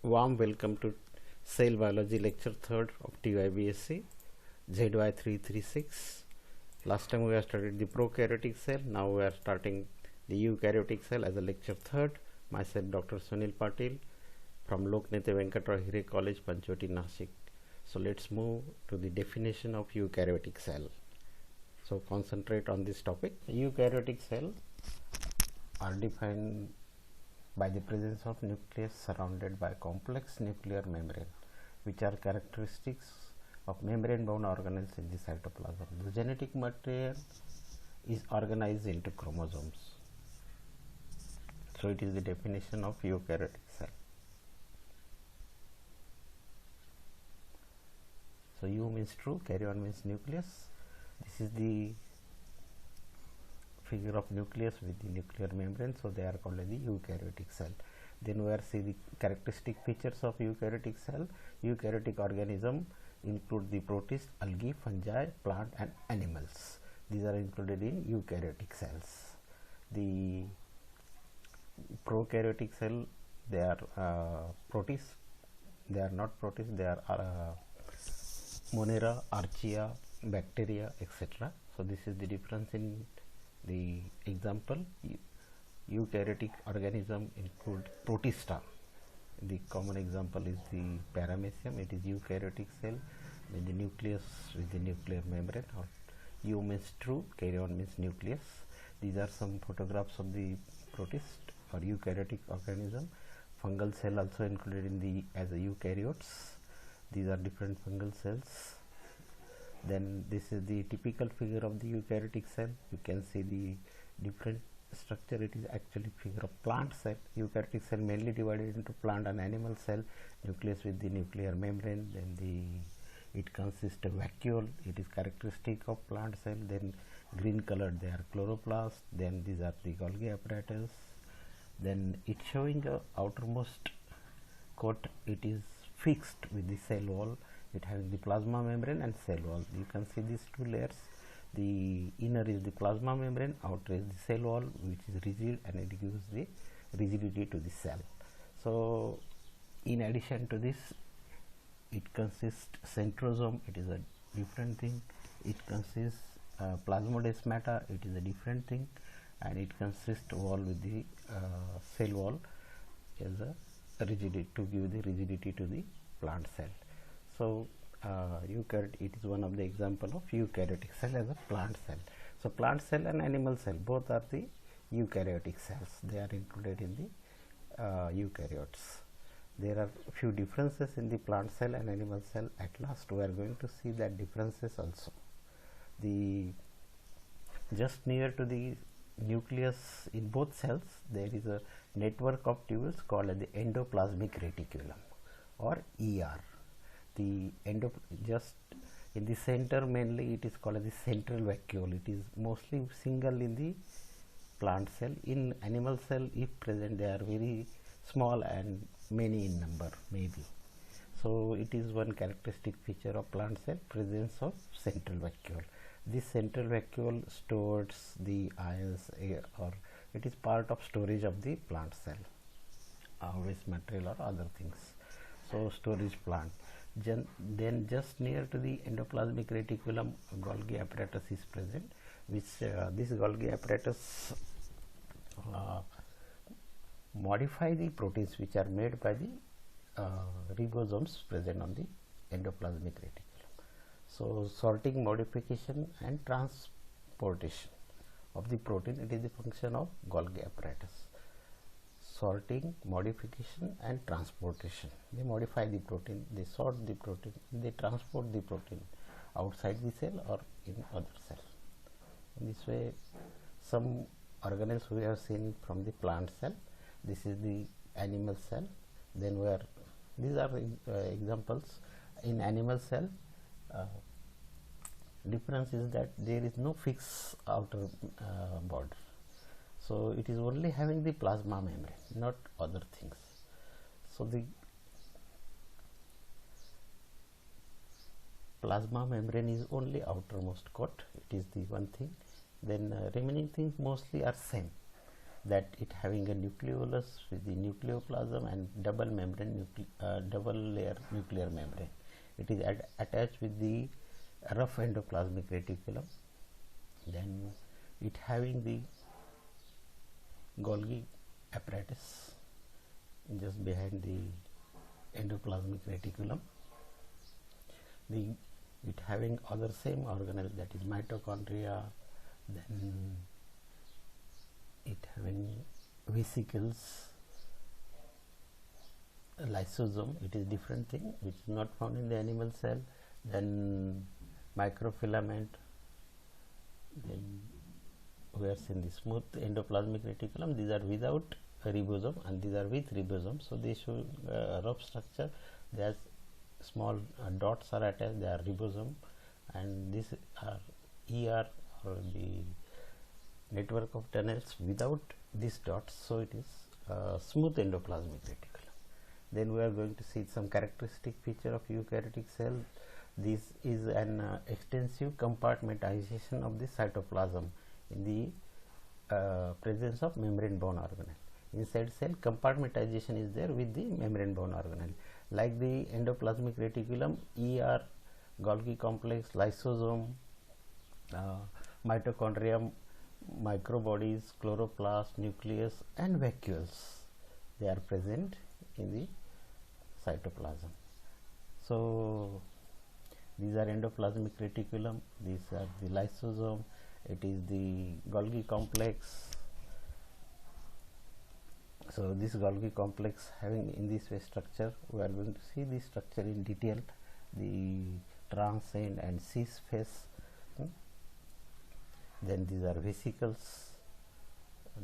Warm welcome to Cell Biology Lecture 3rd of TYBSc ZY336. Last time we have studied the prokaryotic cell. Now we are starting the eukaryotic cell as a lecture 3rd. Myself Dr. Sunil Patil from Loknethe Venkatraw Hire College, Panchvati, Nashik. So let's move to the definition of eukaryotic cell. So concentrate on this topic. Eukaryotic cells are defined by the presence of nucleus surrounded by complex nuclear membrane, which are characteristics of membrane bound organelles in the cytoplasm. The genetic material is organized into chromosomes. So it is the definition of eukaryotic cell. So U means true, karyon means nucleus. This is the figure of nucleus with the nuclear membrane, so they are called as the eukaryotic cell. Then we are see the characteristic features of eukaryotic cell. Eukaryotic organism include the protists, algae, fungi, plant and animals. These are included in eukaryotic cells. The prokaryotic cell, they are protists. They are not protists, they are Monera, Archaea, bacteria, etc. So this is the difference in the example. Eukaryotic organism include protista. The common example is the paramecium. It is eukaryotic cell with the nucleus with the nuclear membrane. Or U means true, karyon means nucleus. These are some photographs of the protist or eukaryotic organism. Fungal cell also included in the as a eukaryotes. These are different fungal cells. Then this is the typical figure of the eukaryotic cell. You can see the different structure. It is actually figure of plant cell. Eukaryotic cell mainly divided into plant and animal cell. Nucleus with the nuclear membrane. Then it consists of vacuole. It is characteristic of plant cell. Then green colored they are chloroplast. Then these are the Golgi apparatus. Then it showing a outermost coat. It is fixed with the cell wall. It having the plasma membrane and cell wall. You can see these two layers. The inner is the plasma membrane, outer is the cell wall, which is rigid, and it gives the rigidity to the cell. So in addition to this, it consists centrosome. It is a different thing. It consists plasmodesmata. It is a different thing, and it consists wall with the cell wall as a rigidity to give the rigidity to the plant cell. So eukaryotic, it is one of the example of eukaryotic cell as a plant cell. So plant cell and animal cell both are the eukaryotic cells. They are included in the eukaryotes. There are few differences in the plant cell and animal cell. At last we are going to see that differences also. The just near to the nucleus in both cells there is a network of tubules called as the endoplasmic reticulum or ER. The just in the center mainly it is called as the central vacuole. It is mostly single in the plant cell. In animal cell, if present, they are very small and many in number maybe. So it is one characteristic feature of plant cell, presence of central vacuole. This central vacuole stores the ions or it is part of storage of the plant cell, waste material or other things. So storage plant. Then just near to the endoplasmic reticulum, Golgi apparatus is present, which this Golgi apparatus modify the proteins which are made by the ribosomes present on the endoplasmic reticulum. So sorting, modification and transportation of the protein, it is the function of Golgi apparatus. Sorting, modification and transportation. They modify the protein, they sort the protein, they transport the protein outside the cell or in other cell. In this way, some organelles we have seen from the plant cell. This is the animal cell. Then we are these are examples in animal cell. Difference is that there is no fixed outer border. So it is only having the plasma membrane, not other things. So the plasma membrane is only outermost coat. It is the one thing. Then remaining things mostly are same. that it having a nucleolus with the nucleoplasm and double membrane double layer nuclear membrane. It is attached with the rough endoplasmic reticulum. Then it having the Golgi apparatus just behind the endoplasmic reticulum. It having other same organelle, that is mitochondria, then it having vesicles, lysosome, it is different thing which is not found in the animal cell, then microfilament, then we are seeing the smooth endoplasmic reticulum. These are without ribosome and these are with ribosome, so they show rough structure. There's small dots are attached, they are ribosome, and these are ER or the network of tunnels without these dots, so it is smooth endoplasmic reticulum. Then we are going to see some characteristic feature of eukaryotic cell. This is an extensive compartmentization of the cytoplasm in the presence of membrane bound organelle. Inside cell, compartmentization is there with the membrane bound organelle. Like the endoplasmic reticulum, ER, Golgi complex, lysosome, mitochondria, microbodies, chloroplast, nucleus, and vacuoles, they are present in the cytoplasm. So these are endoplasmic reticulum, these are the lysosome, it is the Golgi complex. So this Golgi complex having in this way structure, we are going to see this structure in detail, the trans end and cis face. Then these are vesicles,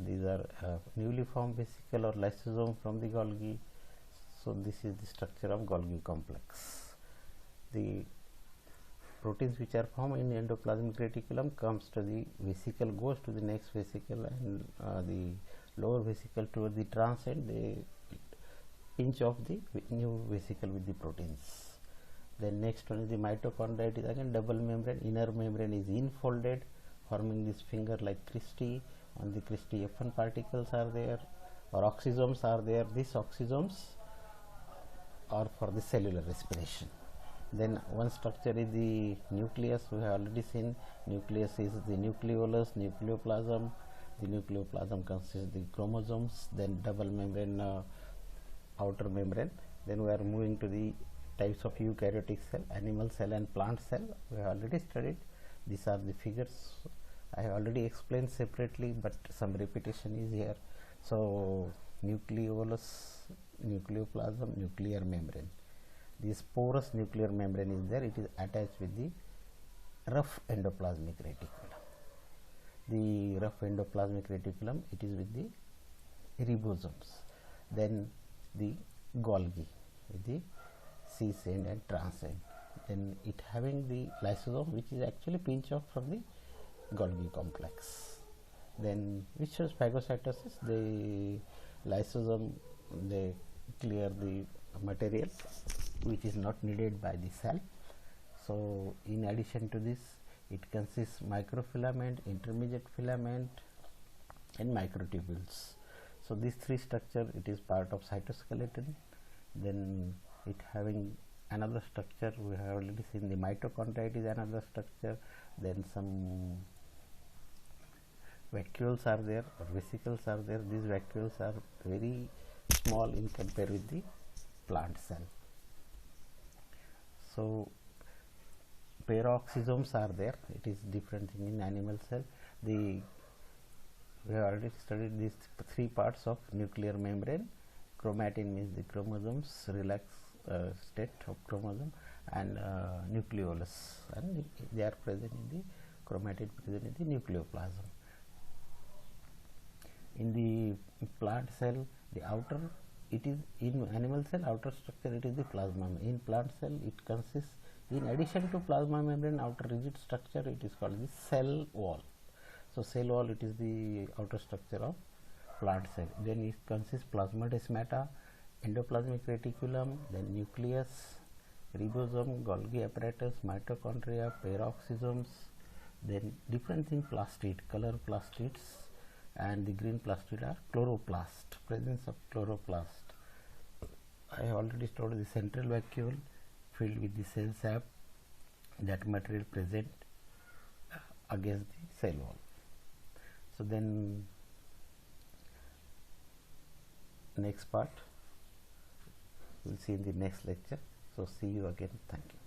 these are newly formed vesicle or lysosome from the Golgi. So this is the structure of Golgi complex. The proteins which are formed in endoplasmic reticulum comes to the vesicle, goes to the next vesicle, and the lower vesicle toward the trans end, they pinch off the new vesicle with the proteins. Then next one is the mitochondria. It is again double membrane, inner membrane is infolded, forming this finger like cristae. On the cristae F1 particles are there, or oxysomes are there. These oxysomes are for the cellular respiration. Then one structure is the nucleus. We have already seen nucleus is the nucleolus, nucleoplasm. The nucleoplasm consists of the chromosomes, then double membrane, outer membrane. Then we are moving to the types of eukaryotic cell, animal cell and plant cell. We have already studied. These are the figures. I have already explained separately, but some repetition is here. So nucleolus, nucleoplasm, nuclear membrane. This porous nuclear membrane is there. It is attached with the rough endoplasmic reticulum. The rough endoplasmic reticulum, it is with the ribosomes. Then the Golgi with the cis end and trans end. Then it having the lysosome, which is actually pinch off from the Golgi complex. Then which shows phagocytosis, the lysosome, they clear the material which is not needed by the cell. So in addition to this, it consists microfilament, intermediate filament, and microtubules. So these three structure, it is part of cytoskeleton. Then it having another structure, we have already seen the mitochondria, it is another structure. Then some vacuoles are there, or vesicles are there. These vacuoles are very small in compared with the plant cell. So peroxisomes are there. It is different thing in animal cell. We have already studied these three parts of nuclear membrane. Chromatin means the chromosomes, relaxed state of chromosome, and nucleolus, and they are present in the chromatin present in the nucleoplasm. In the plant cell, the outer, it is in animal cell outer structure, it is the plasma. In plant cell, it consists, in addition to plasma membrane outer rigid structure, it is called the cell wall. So cell wall, it is the outer structure of plant cell. Then it consists plasmadesmata, endoplasmic reticulum, then nucleus, ribosome, Golgi apparatus, mitochondria, peroxisomes, then different thing, plastid, color plastids, and the green plastid are chloroplast, presence of chloroplast. I have already told the central vacuole filled with the cell sap, that material present against the cell wall. So then next part we'll see in the next lecture. So see you again. Thank you.